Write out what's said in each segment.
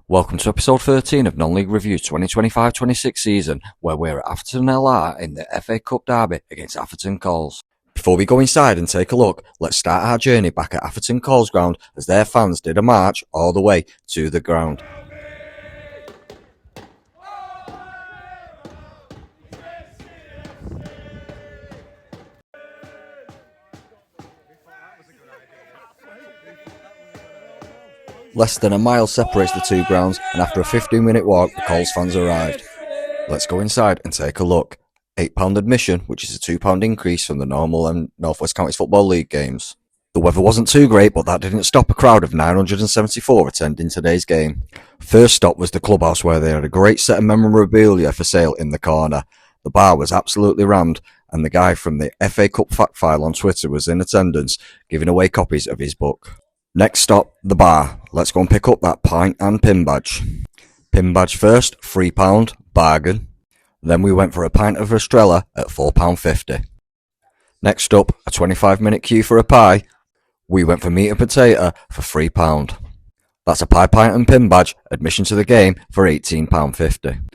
Welcome to episode 13 of Non-League Review 2025-26 season, where we're at Atherton LR in the FA Cup derby against Atherton Calls. Before we go inside and take a look, let's start our journey back at Atherton Calls ground as their fans did a march all the way to the ground. Less than a mile separates the two grounds, and after a 15-minute walk, the Calls fans arrived. Let's go inside and take a look. £8 admission, which is a £2 increase from the normal North West Counties Football League games. The weather wasn't too great, but that didn't stop a crowd of 974 attending today's game. First stop was the clubhouse, where they had a great set of memorabilia for sale in the corner. The bar was absolutely rammed, and the guy from the FA Cup Fact File on Twitter was in attendance, giving away copies of his book. Next stop, the bar. Let's go and pick up that pint and pin badge. Pin badge first, £3, bargain. Then we went for a pint of Estrella at £4.50. Next up, a 25-minute queue for a pie. We went for meat and potato for £3. That's a pie, pint and pin badge, admission to the game for £18.50.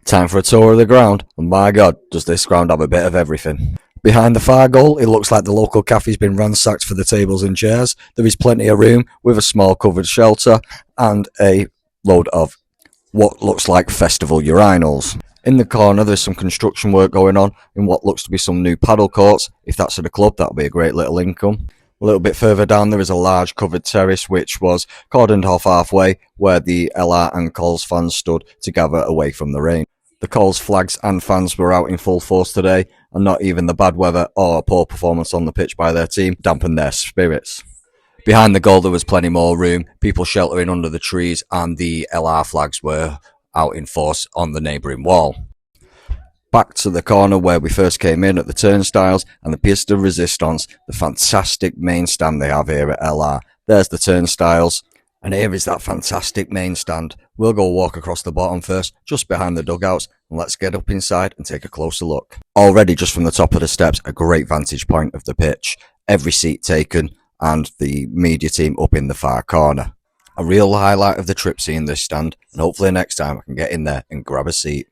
Time for a tour of the ground, and my God, does this ground have a bit of everything. Behind the far goal, it looks like the local cafe's been ransacked for the tables and chairs. There is plenty of room with a small covered shelter and a load of what looks like festival urinals. In the corner, there's some construction work going on in what looks to be some new paddle courts. If that's at a club, that'll be a great little income. A little bit further down, there is a large covered terrace which was cordoned off halfway, where the LR and Calls fans stood to gather away from the rain. The Calls flags and fans were out in full force today, and not even the bad weather or poor performance on the pitch by their team dampened their spirits. Behind the goal there was plenty more room, people sheltering under the trees, and the LR flags were out in force on the neighbouring wall. Back to the corner where we first came in at the turnstiles and the pièce de résistance, the fantastic main stand they have here at LR. There's the turnstiles, and here is that fantastic main stand. We'll go walk across the bottom first, just behind the dugouts, and let's get up inside and take a closer look. Already just from the top of the steps, a great vantage point of the pitch. Every seat taken, and the media team up in the far corner. A real highlight of the trip seeing this stand, and hopefully next time I can get in there and grab a seat.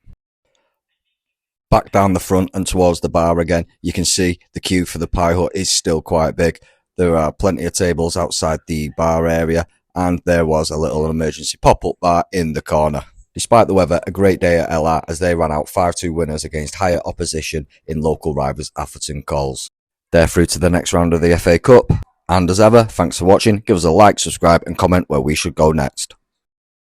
Back down the front and towards the bar again, you can see the queue for the pie hut is still quite big. There are plenty of tables outside the bar area, and there was a little emergency pop-up bar in the corner. Despite the weather, a great day at LR as they ran out 5-2 winners against higher opposition in local rivals Atherton Calls. They're through to the next round of the FA Cup, and as ever, thanks for watching. Give us a like, subscribe and comment where we should go next.